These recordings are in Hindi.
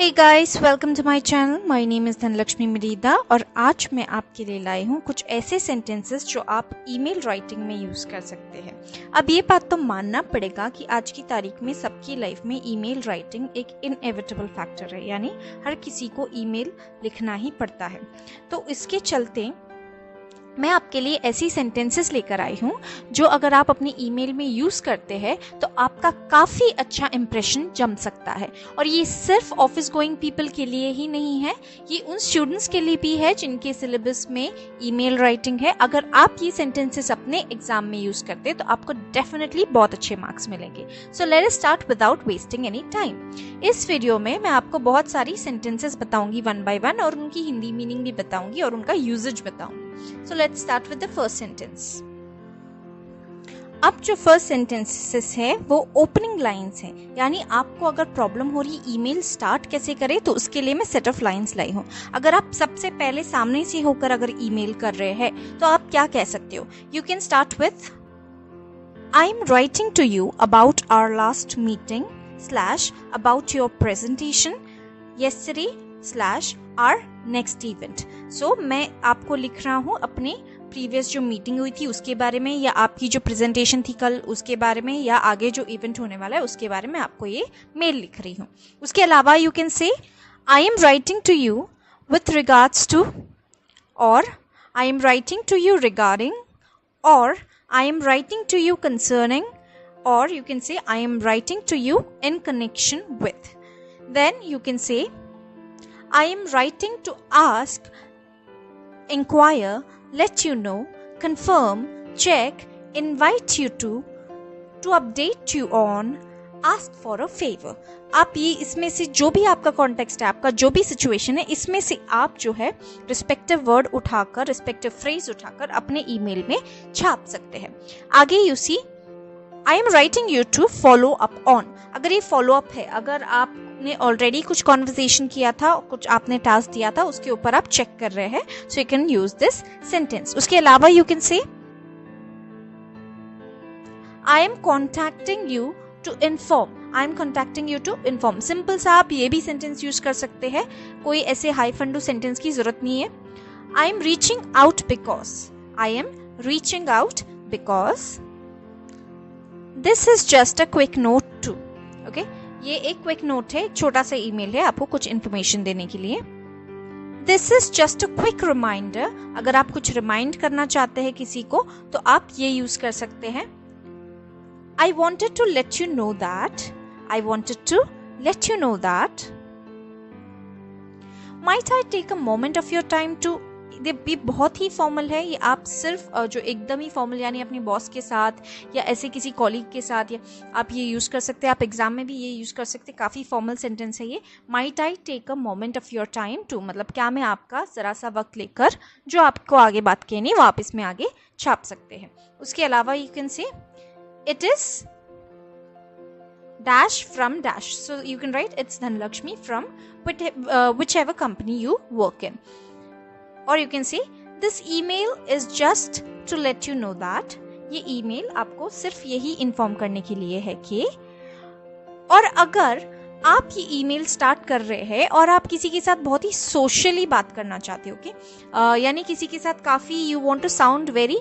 Hey guys, welcome to my channel. My name is Dhanalakshmi Marida और आज मैं आपके लिए लाई हूँ कुछ ऐसे सेंटेंसेस जो आप ईमेल राइटिंग में यूज़ कर सकते हैं। अब ये बात तो मानना पड़ेगा कि आज की तारीख में सबकी लाइफ में ईमेल राइटिंग एक इनएविटेबल फैक्टर है, यानी हर किसी को ईमेल लिखना ही पड़ता है। तो इसके चलते मैं आपके लिए ऐसी सेंटेंसेस लेकर आई हूँ जो अगर आप अपनी ईमेल में यूज़ करते हैं तो आपका काफ़ी अच्छा इंप्रेशन जम सकता है। और ये सिर्फ ऑफिस गोइंग पीपल के लिए ही नहीं है, ये उन स्टूडेंट्स के लिए भी है जिनके सिलेबस में ईमेल राइटिंग है। अगर आप ये सेंटेंसेस अपने एग्जाम में यूज़ करते हैं तो आपको डेफिनेटली बहुत अच्छे मार्क्स मिलेंगे। So let us start without wasting any time. इस वीडियो में मैं आपको बहुत सारी सेंटेंसेस बताऊंगी वन बाय वन, और उनकी हिंदी मीनिंग भी बताऊंगी और उनका यूजेज बताऊंगी। So let's start with the first sentence. अब जो फर्स्ट सेंटेंसेस है वो ओपनिंग लाइंस है, यानी आपको अगर प्रॉब्लम हो रही ईमेल स्टार्ट कैसे करें तो उसके लिए मैं सेट ऑफ लाइंस लाई हूँ। अगर आप सबसे पहले सामने से होकर अगर ईमेल कर रहे हैं तो आप क्या कह सकते हो? You can start with I am writing to you about our last meeting slash about your presentation yesterday slash our next event. So मैं आपको लिख रहा हूँ अपने प्रीवियस जो मीटिंग हुई थी उसके बारे में, या आपकी जो प्रेजेंटेशन थी कल उसके बारे में, या आगे जो इवेंट होने वाला है उसके बारे में आपको ये मेल लिख रही हूँ। उसके अलावा you can say I am writing to you with regards to, और I am writing to you regarding, और I am writing to you concerning, और you can say I am writing to you in connection with. Then you can say I am writing to ask, inquire, let you know, confirm, check, invite you to update you on, ask for a favor. आप ये इसमें से जो भी आपका कॉन्टेक्स्ट है, आपका जो भी सिचुएशन है, इसमें से आप जो है रिस्पेक्टिव वर्ड उठाकर, रिस्पेक्टिव फ्रेज उठाकर अपने ईमेल में छाप सकते हैं। आगे you see I am writing you to follow up on. अगर ये फॉलो अप है, अगर आपने ऑलरेडी कुछ कॉन्वर्सेशन किया था, कुछ आपने टास्क दिया था, उसके ऊपर आप चेक कर रहे हैं, so you can use this sentence. उसके अलावा you can say I am contacting you to inform. I am contacting you to inform. Simple सा आप ये भी सेंटेंस यूज कर सकते हैं, कोई ऐसे हाई फंडू सेंटेंस की जरूरत नहीं है। I am reaching out because, I am reaching out because this is just a quick note to. Okay, ये एक क्विक नोट है, छोटा सा ईमेल है आपको कुछ इन्फॉर्मेशन देने के लिए। This is just a quick reminder. अगर आप कुछ रिमाइंड करना चाहते हैं किसी को तो आप ये यूज कर सकते हैं। I wanted to let you know that. I wanted to let you know that. Might I take a moment of your time to? ये भी बहुत ही फॉर्मल है, ये आप सिर्फ जो एकदम ही फॉर्मल यानी अपनी बॉस के साथ या ऐसे किसी कॉलीग के साथ या आप ये यूज़ कर सकते हैं। आप एग्जाम में भी ये यूज़ कर सकते हैं, काफ़ी फॉर्मल सेंटेंस है ये। Might I take a moment of your time to, मतलब क्या मैं आपका ज़रा सा वक्त लेकर जो आपको आगे बात कहनी वो आप इसमें आगे छाप सकते हैं। उसके अलावा यू कैन से it is dash from dash, so you can write it's Dhanlakshmi from whichever company you work in, or you can say this email is just to let you know that. ये ईमेल आपको सिर्फ यही इन्फॉर्म करने के लिए है कि, और अगर आप ये ईमेल स्टार्ट कर रहे हैं और आप किसी के साथ बहुत ही सोशली बात करना चाहते हो कि यानी किसी के साथ काफ़ी you want to sound very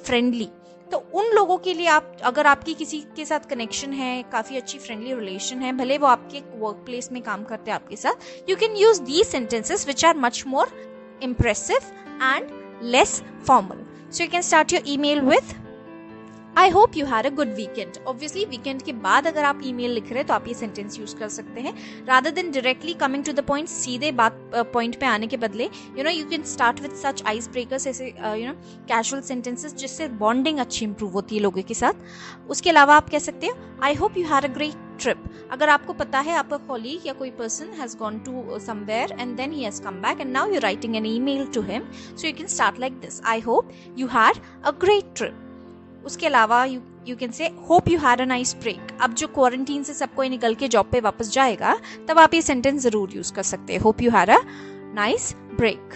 friendly, तो उन लोगों के लिए आप, अगर आपकी किसी के साथ कनेक्शन है, काफ़ी अच्छी फ्रेंडली रिलेशन है, भले वो आपके वर्क प्लेस में काम करते हैं आपके साथ, you can use these sentences which are much more impressive and less formal. So you can start your email with I hope you had a good weekend. Obviously weekend के बाद अगर आप ईमेल लिख रहे हैं तो आप ये सेंटेंस यूज कर सकते हैं, rather than directly coming to the point, सीधे बात पॉइंट पे आने के बदले you can start with such ice breakers, ऐसे casual sentences जिससे बॉन्डिंग अच्छी इंप्रूव होती है लोगों के साथ। उसके अलावा आप कह सकते हो I hope you had a great trip. अगर आपको पता है आपका कॉलीग या कोई person has gone to somewhere and then he has come back and now you writing an email to him, so you can start like this I hope you had a great trip. उसके अलावा you can say hope you had a nice break. अब जो क्वारंटीन से सब कोई निकल के जॉब पे वापस जाएगा तब आप ये सेंटेंस जरूर यूज कर सकते हैं, hope you had a nice break.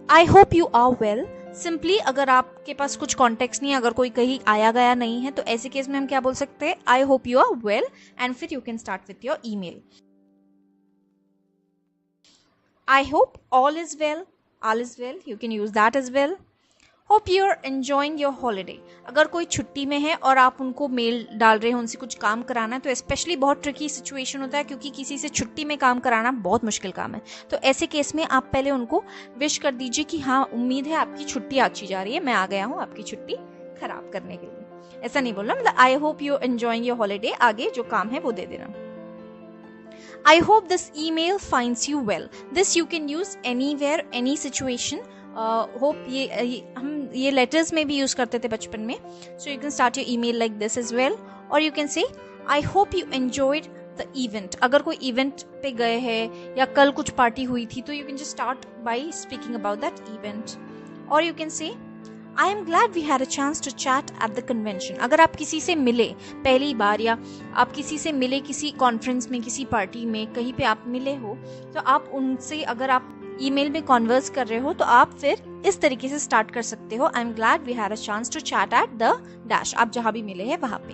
I hope you are well. Simply अगर आपके पास कुछ कॉन्टेक्स्ट नहीं है, अगर कोई कहीं आया गया नहीं है, तो ऐसे केस में हम क्या बोल सकते हैं? I hope you are well, and फिर you can start with your email. I hope all is well. All is well. You can use that as well. Hope you are enjoying your holiday. अगर कोई छुट्टी में है और आप उनको मेल डाल रहे हो, उनसे कुछ काम कराना है, तो स्पेशली बहुत ट्रिकी सिचुएशन होता है क्योंकि किसी से छुट्टी में काम कराना बहुत मुश्किल काम है. तो ऐसे केस में आप पहले उनको विश कर दीजिए कि हाँ, उम्मीद है आपकी छुट्टी अच्छी जा रही है, मैं आ गया हूँ आपकी छुट्टी खराब करने के लिए. ऐसा नहीं बोलना, मतलब आई hope you enjoying your holiday, आगे जो काम है वो दे देना. I hope this email finds you well. This you can use anywhere, any situation. Hope हम ये letters में भी use करते थे बचपन में. So you can start your email like this as well. Or you can say, I hope you enjoyed the event. अगर कोई event पे गए हैं या कल कुछ पार्टी हुई थी, तो you can just start by speaking about that event. Or you can say, I am glad we had a chance to chat at the convention. अगर आप किसी से मिले पहली बार या आप किसी से मिले किसी कॉन्फ्रेंस में, किसी पार्टी में, कहीं पे आप मिले हो, तो आप उनसे अगर आप ईमेल में कॉन्वर्स कर रहे हो तो आप फिर इस तरीके से स्टार्ट कर सकते हो. I am glad we had a chance to chat at the dash. आप जहां भी मिले हैं वहां पे.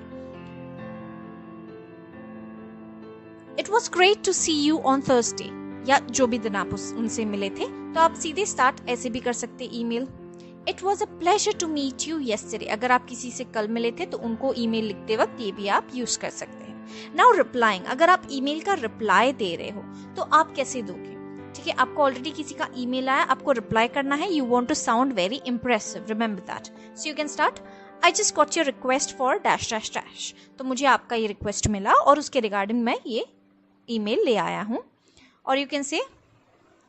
It was great to see you on Thursday, या जो भी दिन आप उनसे मिले थे, तो आप सीधे स्टार्ट ऐसे भी कर सकते email. It was a pleasure to meet you yesterday. अगर आप किसी से कल मिले थे तो उनको ईमेल लिखते वक्त ये भी आप यूज कर सकते हैं. Now replying, अगर आप ईमेल का रिप्लाई दे रहे हो तो आप कैसे दोगे? ठीक है, आपको ऑलरेडी किसी का ईमेल आया, आपको रिप्लाई करना है. You want to sound very impressive. Remember that. So you can start. I just got your request for dash dash dash. तो मुझे आपका ये रिक्वेस्ट मिला और उसके रिगार्डिंग मैं ये ईमेल ले आया हूँ. और you can say,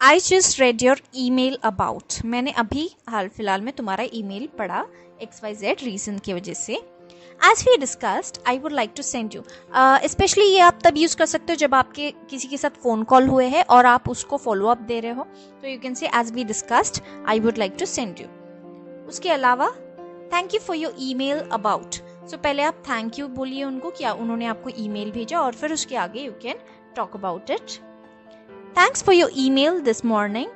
I just read your email about. मैंने अभी हाल फिलहाल में तुम्हारा ईमेल पढ़ा XYZ रीजन की वजह से. As we discussed, I would like to send you. Especially ये आप तब यूज कर सकते हो जब आपके किसी के साथ फोन कॉल हुए हैं और आप उसको फॉलो अप दे रहे हो. तो you can say, as we discussed, I would like to send you. उसके अलावा thank you for your email about. So पहले आप thank you बोलिए उनको क्या उन्होंने आपको ईमेल भेजा, और फिर उसके आगे you can talk about it. Thanks for your email this morning,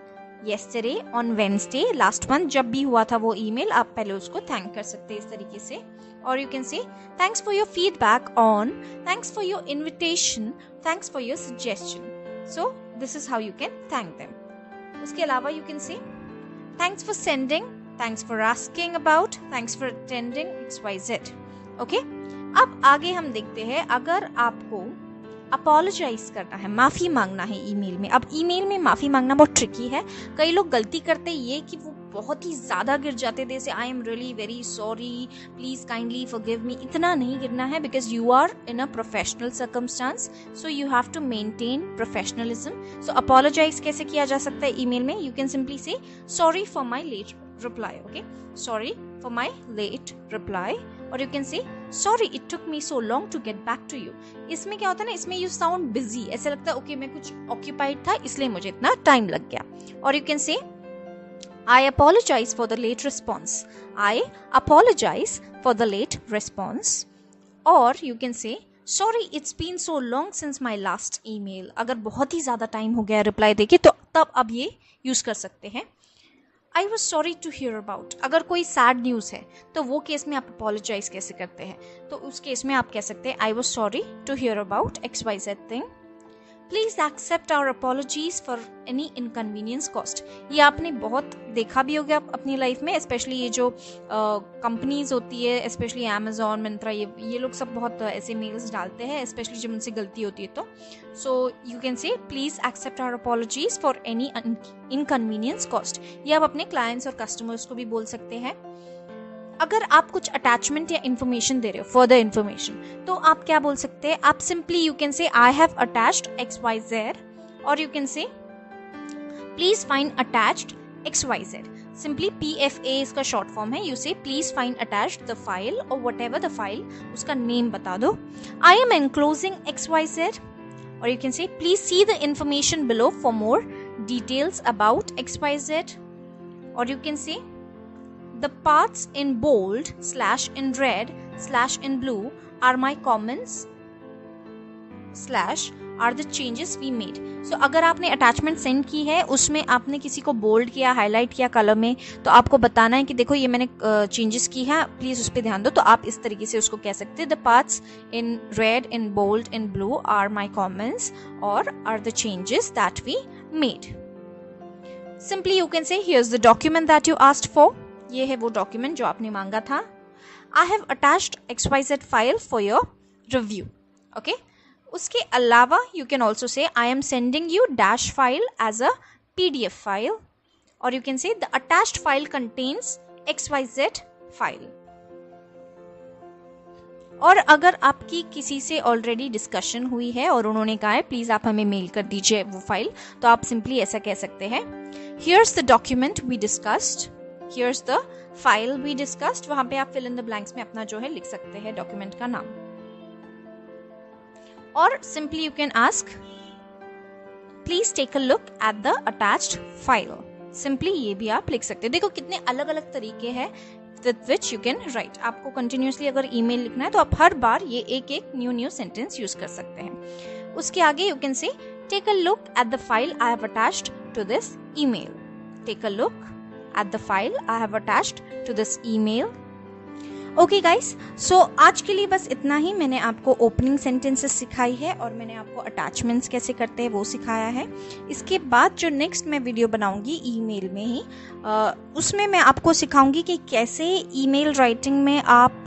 yesterday, on Wednesday, last month. जब भी हुआ था वो ईमेल, आप पहले उसको थैंक कर सकते हैं इस तरीके से. और you can say, thanks for your feedback on, thanks for your invitation, thanks for your suggestion. So this is how you can thank them. उसके अलावा you can say, thanks for sending, thanks for asking about, thanks for attending XYZ. Okay? अब आगे हम देखते हैं, अगर आपको अपोलोजाइज करना है, माफी मांगना है ईमेल में. अब ईमेल में माफी मांगना बहुत ट्रिकी है. कई लोग गलती करते ये कि वो बहुत ही ज्यादा गिर जाते, जैसे I am really very sorry, please kindly forgive me. इतना नहीं गिरना है, because you are in a professional circumstance, so you have to maintain professionalism. So apologise कैसे किया जा सकता है ईमेल में? You can simply say sorry for my late reply. Okay, sorry for my late reply. और you can say sorry it took me so long to get back to you. इसमें क्या होता है ना, इसमें यू साउंड बिजी, ऐसा लगता है ओके मैं कुछ ऑक्यूपाइड था इसलिए मुझे इतना टाइम लग गया. और you can say I apologise for the late response. I apologise for the late response. और you can say sorry it's been so long since my last email. अगर बहुत ही ज्यादा टाइम हो गया रिप्लाई देके तो तब अब ये यूज कर सकते हैं. I was sorry to hear about. अगर कोई सैड न्यूज़ है तो वो केस में आप अपोलोजाइज कैसे करते हैं? तो उस केस में आप कह सकते हैं I was sorry to hear about XYZ thing. Please accept our apologies for any inconvenience caused. ये आपने बहुत देखा भी होगा अपनी लाइफ में, स्पेशली ये जो कंपनीज होती है, स्पेशली अमेजॉन, मिंत्रा, ये लोग सब बहुत ऐसे मेल्स डालते हैं, स्पेशली जब उनसे गलती होती है तो. So you can say please accept our apologies for any inconvenience caused. ये आप अपने क्लाइंट्स और कस्टमर्स को भी बोल सकते हैं. अगर आप कुछ अटैचमेंट या इन्फॉर्मेशन दे रहे हो, फर्दर इन्फॉर्मेशन, तो आप क्या बोल सकते हैं? आप simply you can say I have attached XYZ, और you can say please find attached XYZ. Simply PFA इसका शॉर्ट फॉर्म है. यू से please find attached the file और वट एवर द फाइल, उसका नेम बता दो. I am enclosing XYZ. और you can say please see the information below for more details about XYZ. और यू कैन से the parts in bold / in red / in blue are my comments / are the changes we made. So अगर आपने अटैचमेंट सेंड की है, उसमें आपने किसी को बोल्ड किया, हाईलाइट किया कलर में, तो आपको बताना है कि देखो ये मैंने चेंजेस की है, प्लीज उस पर ध्यान दो. तो आप इस तरीके से उसको कह सकते हैं, the parts in red, in bold, in blue are my comments or are the changes that we made. Simply you can say here's the document that you asked for. ये है वो document जो आपने मांगा था. I have attached XYZ file for your review. Okay. उसके अलावा you can also say I am sending you dash file as a PDF file, or you can say the attached file contains XYZ file. और अगर आपकी किसी से ऑलरेडी डिस्कशन हुई है और उन्होंने कहा है प्लीज आप हमें मेल कर दीजिए वो फाइल, तो आप सिंपली ऐसा कह सकते हैं here's the document we discussed, here's the file we discussed. वहां पे आप फिल इन द ब्लैंक्स में अपना जो है लिख सकते हैं डॉक्यूमेंट का नाम. और simply you can ask please take a look at the attached file. Simply ये भी आप लिख सकते हैं. देखो कितने अलग अलग तरीके हैं with which you can write. आपको continuously अगर email लिखना है तो आप हर बार ये एक न्यू सेंटेंस यूज कर सकते हैं. उसके आगे you can say take a look at the file I have attached to this email. Take a look at the file I have attached to this email. Okay guys, so आज के लिए बस इतना ही. मैंने आपको ओपनिंग सेंटेंसेस सिखाई है और मैंने आपको अटैचमेंट्स कैसे करते हैं वो सिखाया है. इसके बाद जो नेक्स्ट मैं वीडियो बनाऊंगी ईमेल में ही, उसमें मैं आपको सिखाऊंगी कि कैसे ईमेल राइटिंग में आप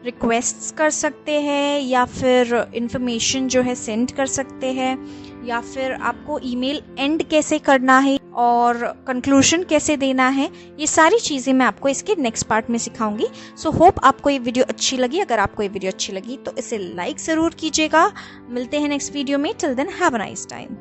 रिक्वेस्ट्स कर सकते हैं या फिर इंफॉर्मेशन जो है सेंड कर सकते हैं, या फिर आपको ईमेल एंड कैसे करना है और कंक्लूजन कैसे देना है. ये सारी चीज़ें मैं आपको इसके नेक्स्ट पार्ट में सिखाऊंगी. सो होप आपको ये वीडियो अच्छी लगी. अगर आपको ये वीडियो अच्छी लगी तो इसे लाइक ज़रूर कीजिएगा. मिलते हैं नेक्स्ट वीडियो में. Till then have a nice time.